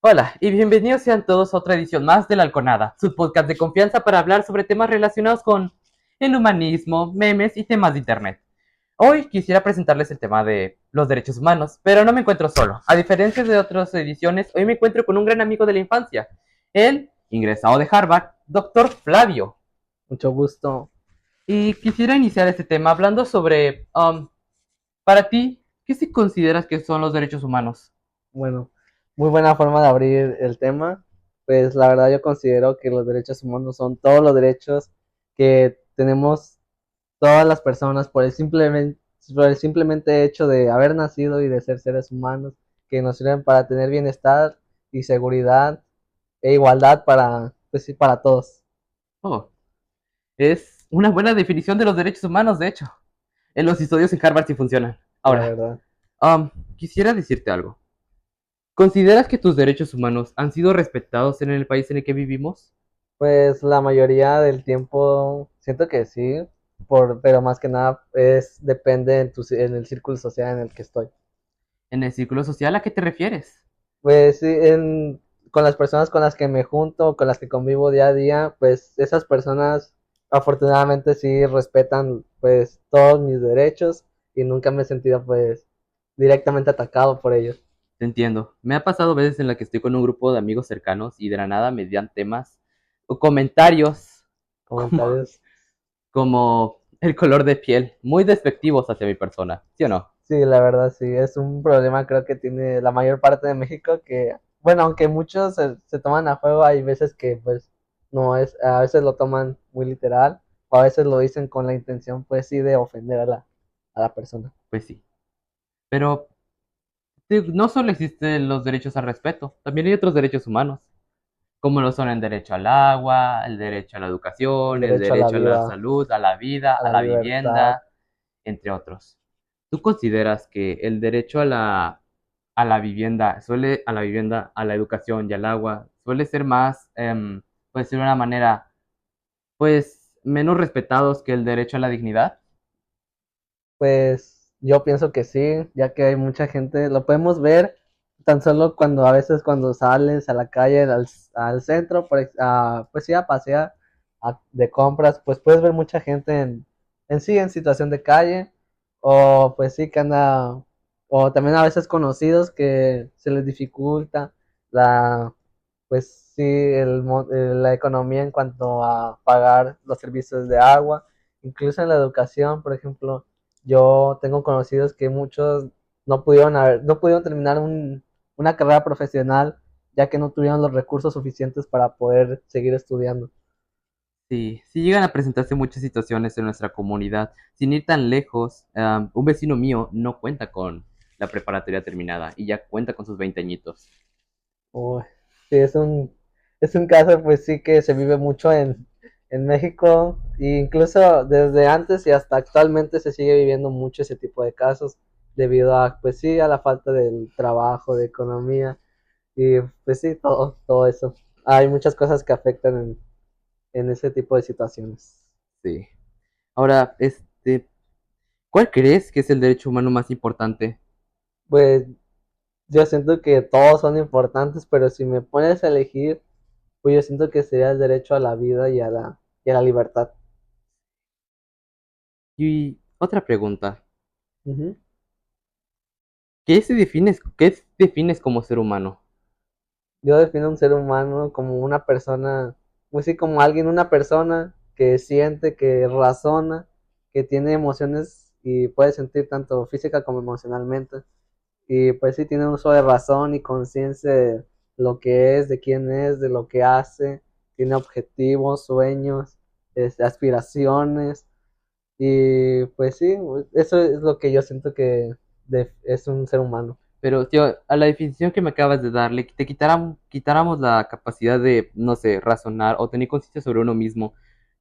Hola y bienvenidos sean todos a otra edición más de La Halconada, su podcast de confianza para hablar sobre temas relacionados con el humanismo, memes y temas de internet. Hoy quisiera presentarles el tema de los derechos humanos, pero no me encuentro solo. A diferencia de otras ediciones, hoy me encuentro con un gran amigo de la infancia, el ingresado de Harvard, Dr. Flavio. Mucho gusto. Y quisiera iniciar este tema hablando sobre, para ti, ¿qué se consideras que son los derechos humanos? Bueno, muy buena forma de abrir el tema. Pues la verdad yo considero que los derechos humanos son todos los derechos que tenemos todas las personas por el simplemente hecho de haber nacido y de ser seres humanos, que nos sirven para tener bienestar y seguridad e igualdad para, pues sí, para todos. Oh, es una buena definición de los derechos humanos, de hecho. En los estudios en Harvard sí funcionan. La Ahora, verdad. quisiera decirte algo. ¿Consideras que tus derechos humanos han sido respetados en el país en el que vivimos? Pues la mayoría del tiempo siento que sí, pero más que nada depende en el círculo social en el que estoy. ¿En el círculo social a qué te refieres? Pues sí, con las personas con las que me junto, con las que convivo día a día, pues esas personas afortunadamente sí respetan pues todos mis derechos y nunca me he sentido pues directamente atacado por ellos. Te entiendo. Me ha pasado veces en las que estoy con un grupo de amigos cercanos y de la nada me dan temas o comentarios como, Comentarios. como el color de piel, muy despectivos hacia mi persona, ¿sí o no? Sí, la verdad sí, es un problema creo que tiene la mayor parte de México que, bueno, aunque muchos se toman a juego, hay veces que pues no es, a veces lo toman muy literal o a veces lo dicen con la intención pues sí de ofender a la persona. Pues sí. Pero no solo existen los derechos al respeto, también hay otros derechos humanos, como lo son el derecho al agua, el derecho a la El educación, el derecho a la derecho a la vida, salud, a la vida, a a la la libertad. vivienda, entre otros. ¿Tú consideras que el derecho a la vivienda, a la vivienda, a la educación y al agua, suele ser más, puede ser de una manera, pues, menos respetados que el derecho a la dignidad? Pues yo pienso que sí, ya que hay mucha gente, lo podemos ver tan solo cuando a veces cuando sales a la calle, al centro, pues sí, a pasear de compras, pues puedes ver mucha gente en sí, en situación de calle, o pues sí que anda, o también a veces conocidos que se les dificulta la, pues sí, la economía en cuanto a pagar los servicios de agua, incluso en la educación, por ejemplo, yo tengo conocidos que muchos no pudieron terminar una carrera profesional ya que no tuvieron los recursos suficientes para poder seguir estudiando. Sí, sí llegan a presentarse muchas situaciones en nuestra comunidad. Sin ir tan lejos, un vecino mío no cuenta con la preparatoria terminada y ya cuenta con sus 20 añitos. Uy, sí, es un caso pues sí que se vive mucho en México e incluso desde antes y hasta actualmente se sigue viviendo mucho ese tipo de casos debido a pues sí a la falta del trabajo, de economía y pues sí todo eso. Hay muchas cosas que afectan en ese tipo de situaciones. Sí. Ahora, ¿cuál crees que es el derecho humano más importante? Pues yo siento que todos son importantes, pero si me pones a elegir, pues yo siento que sería el derecho a la vida y a la libertad. Y otra pregunta, Ujú. qué defines como ser humano? Yo defino un ser humano como una persona, pues sí, como alguien, una persona que siente, que razona, que tiene emociones y puede sentir tanto física como emocionalmente. Y pues sí, tiene un uso de razón y conciencia de lo que es, de quién es, de lo que hace, tiene objetivos, sueños, aspiraciones. Y pues sí, eso es lo que yo siento que es un ser humano. Pero, tío, a la definición que me acabas de darle, quitáramos la capacidad de, no sé, razonar o tener conciencia sobre uno mismo,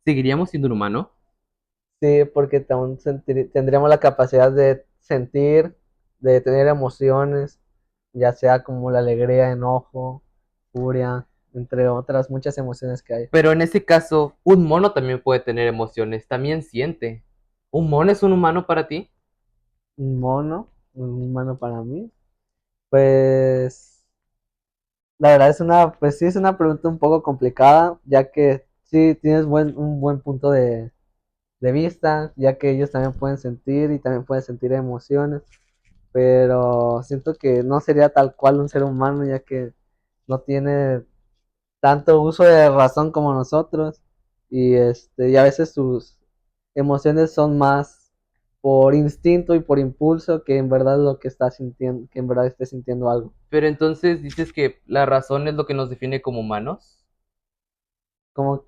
¿seguiríamos siendo un humano? Sí, porque aún tendríamos la capacidad de sentir, de tener emociones, ya sea como la alegría, enojo, furia, entre otras muchas emociones que hay. Pero en ese caso, un mono también puede tener emociones, también siente. ¿Un mono es un humano para ti? Un mono, un humano para mí, pues la verdad es una, pues sí es una pregunta un poco complicada, ya que sí tienes un buen punto de vista, ya que ellos también pueden sentir y también pueden sentir emociones, pero siento que no sería tal cual un ser humano, ya que no tiene tanto uso de razón como nosotros y a veces sus emociones son más por instinto y por impulso que en verdad lo que está sintiendo, que en verdad esté sintiendo algo. Pero entonces dices que la razón es lo que nos define como humanos. Como,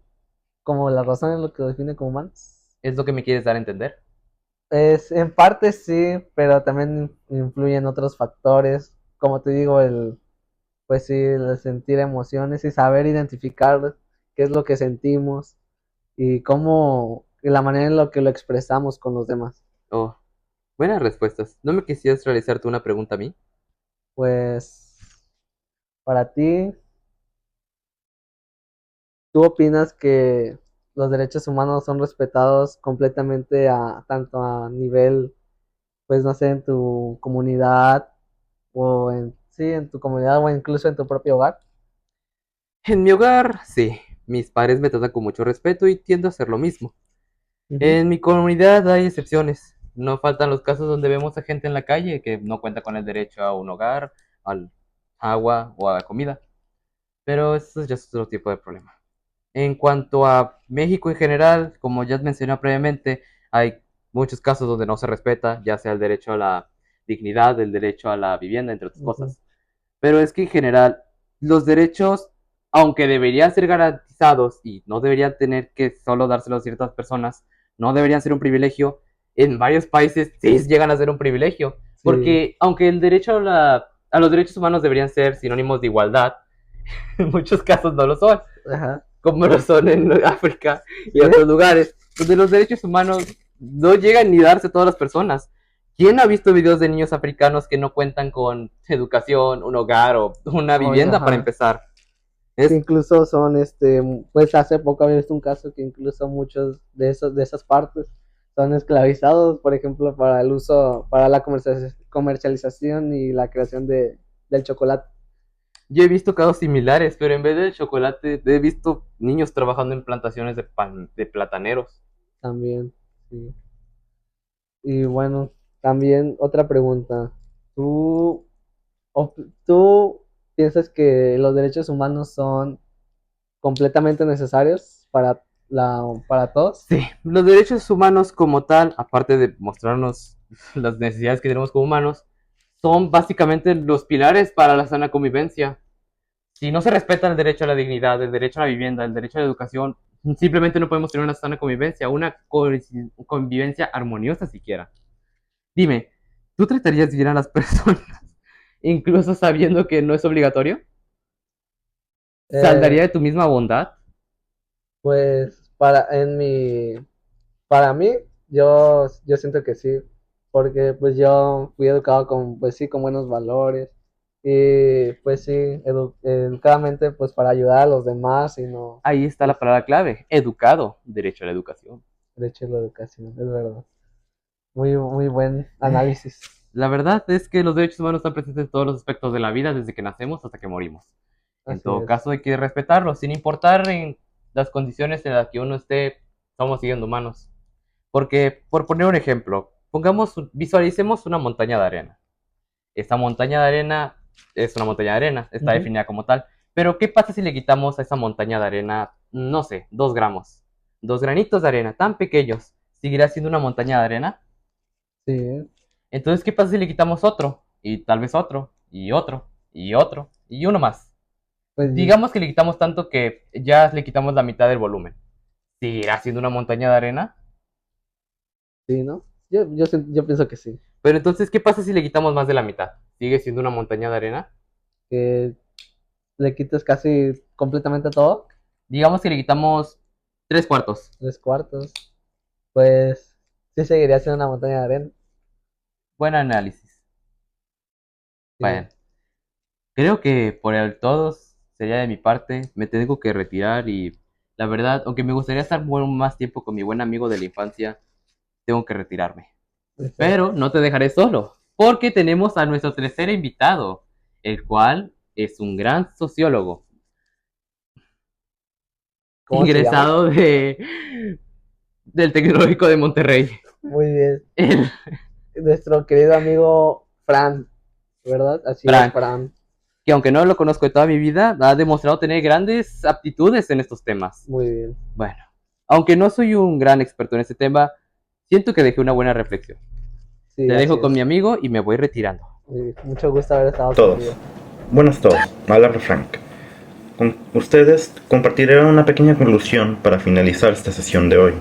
como la razón es lo que lo define como humanos. ¿Es lo que me quieres dar a entender? Es, en parte sí, pero también influyen otros factores, como te digo, pues sí, el sentir emociones y saber identificar qué es lo que sentimos y cómo, y la manera en la que lo expresamos con los demás. Oh, buenas respuestas. ¿No me quisieras realizarte una pregunta a mí? Pues, para ti, ¿tú opinas que los derechos humanos son respetados completamente a tanto a nivel, pues no sé, en tu comunidad o en, sí, en tu comunidad o incluso en tu propio hogar? En mi hogar, sí. Mis padres me tratan con mucho respeto y tiendo a hacer lo mismo. Ujú, En mi comunidad hay excepciones. No faltan los casos donde vemos a gente en la calle que no cuenta con el derecho a un hogar, al agua o a comida. Pero eso ya es otro tipo de problema. En cuanto a México en general, como ya mencioné previamente, hay muchos casos donde no se respeta, ya sea el derecho a la dignidad, el derecho a la vivienda, entre otras ujú. cosas. Pero es que en general, los derechos, aunque deberían ser garantizados y no deberían tener que solo dárselos a ciertas personas, no deberían ser un privilegio, en varios países sí llegan a ser un privilegio. Sí, Porque aunque el derecho a los derechos humanos deberían ser sinónimos de igualdad, en muchos casos no lo son, ajá, como lo son en África y sí, otros lugares, donde los derechos humanos no llegan ni a darse a todas las personas. ¿Quién ha visto videos de niños africanos que no cuentan con educación, un hogar o una oye, vivienda para ajá. empezar? Que Es, incluso son, pues hace poco había visto un caso que incluso muchos de esas partes son esclavizados, por ejemplo, para el uso, para la comercialización y la creación del chocolate yo he visto casos similares, pero en vez del chocolate he visto niños trabajando en plantaciones de plataneros. también, sí. Y bueno, también otra pregunta. ¿Tú, tú piensas que los derechos humanos son completamente necesarios para todos? Sí, los derechos humanos como tal, aparte de mostrarnos las necesidades que tenemos como humanos, son básicamente los pilares para la sana convivencia. Si no se respeta el derecho a la dignidad, el derecho a la vivienda, el derecho a la educación, simplemente no podemos tener una sana convivencia, una convivencia armoniosa siquiera. Dime, ¿tú tratarías bien a las personas incluso sabiendo que no es obligatorio? Eh, ¿Saldría de tu misma bondad? pues para mí, yo siento que sí, porque pues yo fui educado con, pues sí, con buenos valores y pues sí, educadamente pues para ayudar a los demás y no, Ahí está la pues, palabra clave, educado, derecho a la educación. derecho a la educación, es verdad. Muy, muy buen análisis. La verdad es que los derechos humanos están presentes en todos los aspectos de la vida, desde que nacemos hasta que morimos. En Así todo es. caso, hay que respetarlos, sin importar en las condiciones en las que uno esté, somos siguiendo humanos. Porque, por poner un ejemplo, visualicemos una montaña de arena. Esta montaña de arena es una montaña de arena, está Ujú. definida como tal. Pero, ¿qué pasa si le quitamos a esa montaña de arena, no sé, 2 gramos? 2 granitos de arena, tan pequeños. ¿Seguirá siendo una montaña de arena? Sí, Entonces, ¿qué pasa si le quitamos otro? Y tal vez otro, y otro, y otro, y uno más. pues Digamos que le quitamos tanto que ya le quitamos la mitad del volumen. ¿Seguirá siendo una montaña de arena? sí, ¿no? Yo pienso que sí, Pero entonces, ¿qué pasa si le quitamos más de la mitad? ¿Sigue siendo una montaña de arena? que le quites casi completamente todo, Digamos que le quitamos 3 cuartos. 3 cuartos, pues sí seguiría siendo una montaña de arena. Buen análisis. Sí, Bueno, creo que por el todo sería de mi parte. Me tengo que retirar y la verdad, aunque me gustaría estar más tiempo con mi buen amigo de la infancia, tengo que retirarme. exacto. Pero no te dejaré solo, porque tenemos a nuestro tercer invitado, el cual es un gran sociólogo, ¿Cómo se llama? ingresado del Tecnológico de Monterrey. Muy bien. Él, Nuestro querido amigo Fran, ¿verdad? Así Frank, es, Fran. que aunque no lo conozco de toda mi vida, ha demostrado tener grandes aptitudes en estos temas. Muy bien. Bueno, aunque no soy un gran experto en este tema, siento que dejé una buena reflexión. Sí, Te así dejo con es. mi amigo y me voy retirando. Muy bien. Mucho gusto haber estado Todos. contigo. Buenas todos, habla Frank. Con ustedes compartiré una pequeña conclusión para finalizar esta sesión de hoy,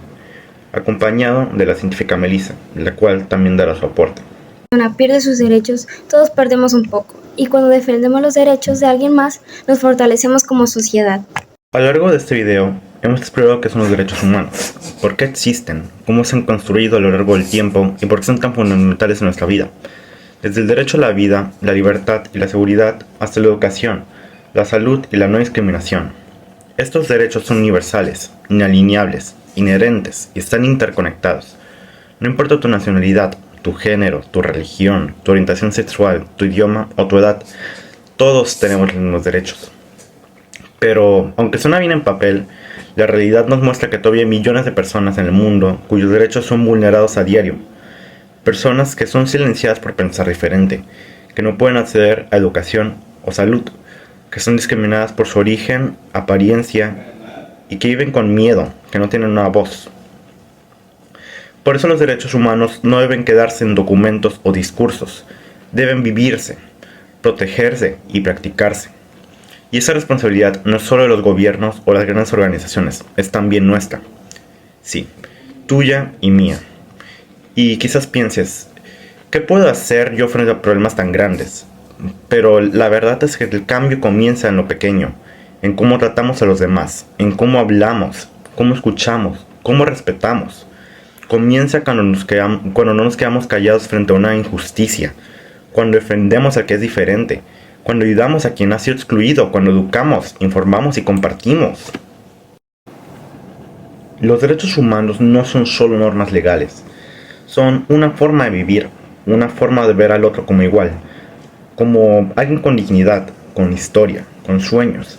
acompañado de la científica Melissa, la cual también dará su aporte. Cuando una pierde sus derechos, todos perdemos un poco, y cuando defendemos los derechos de alguien más, nos fortalecemos como sociedad. A lo largo de este video, hemos explorado qué son los derechos humanos, por qué existen, cómo se han construido a lo largo del tiempo y por qué son tan fundamentales en nuestra vida. Desde el derecho a la vida, la libertad y la seguridad, hasta la educación, la salud y la no discriminación. Estos derechos son universales, inalienables, inherentes y están interconectados. No importa tu nacionalidad, tu género, tu religión, tu orientación sexual, tu idioma o tu edad, todos tenemos los mismos derechos. Pero, aunque suena bien en papel, la realidad nos muestra que todavía hay millones de personas en el mundo cuyos derechos son vulnerados a diario. Personas que son silenciadas por pensar diferente, que no pueden acceder a educación o salud, que son discriminadas por su origen, apariencia y que viven con miedo, que no tienen una voz. Por eso los derechos humanos no deben quedarse en documentos o discursos, deben vivirse, protegerse y practicarse. Y esa responsabilidad no es solo de los gobiernos o las grandes organizaciones, es también nuestra. Sí, tuya y mía. Y quizás pienses, ¿qué puedo hacer yo frente a problemas tan grandes? Pero la verdad es que el cambio comienza en lo pequeño, en cómo tratamos a los demás, en cómo hablamos, cómo escuchamos, cómo respetamos. Comienza cuando no nos quedamos callados frente a una injusticia, cuando defendemos al que es diferente, cuando ayudamos a quien ha sido excluido, cuando educamos, informamos y compartimos. Los derechos humanos no son solo normas legales, son una forma de vivir, una forma de ver al otro como igual, como alguien con dignidad, con historia, con sueños,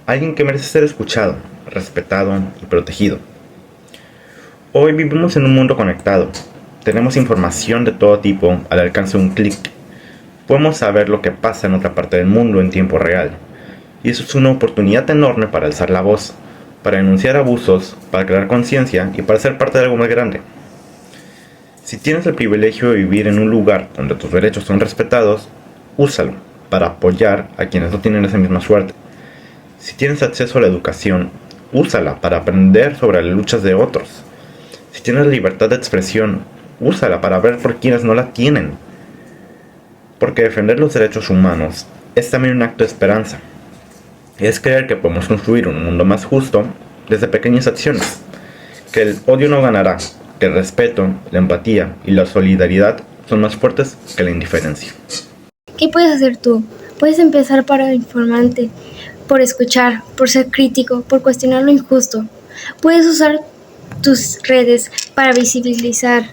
alguien que merece ser escuchado, respetado y protegido. Hoy vivimos en un mundo conectado, tenemos información de todo tipo al alcance de un clic. Podemos saber lo que pasa en otra parte del mundo en tiempo real, y eso es una oportunidad enorme para alzar la voz, para denunciar abusos, para crear conciencia y para ser parte de algo más grande. Si tienes el privilegio de vivir en un lugar donde tus derechos son respetados, úsalo para apoyar a quienes no tienen esa misma suerte. Si tienes acceso a la educación, úsala para aprender sobre las luchas de otros. Si tienes libertad de expresión, úsala para ver por quienes no la tienen. Porque defender los derechos humanos es también un acto de esperanza. Es creer que podemos construir un mundo más justo desde pequeñas acciones. Que el odio no ganará, que el respeto, la empatía y la solidaridad son más fuertes que la indiferencia. ¿Qué puedes hacer tú? Puedes empezar para informarte, por escuchar, por ser crítico, por cuestionar lo injusto. Puedes usar tus redes para visibilizar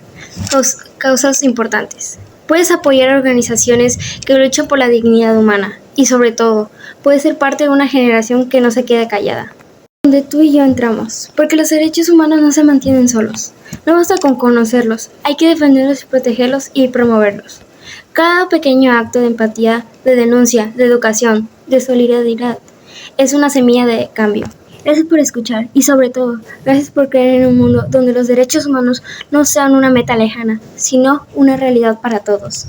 causas importantes. Puedes apoyar a organizaciones que luchan por la dignidad humana y sobre todo, puedes ser parte de una generación que no se quede callada. Donde tú y yo entramos, porque los derechos humanos no se mantienen solos. No basta con conocerlos, hay que defenderlos y protegerlos y promoverlos. Cada pequeño acto de empatía, de denuncia, de educación, de solidaridad, es una semilla de cambio. Gracias por escuchar y sobre todo, gracias por creer en un mundo donde los derechos humanos no sean una meta lejana, sino una realidad para todos.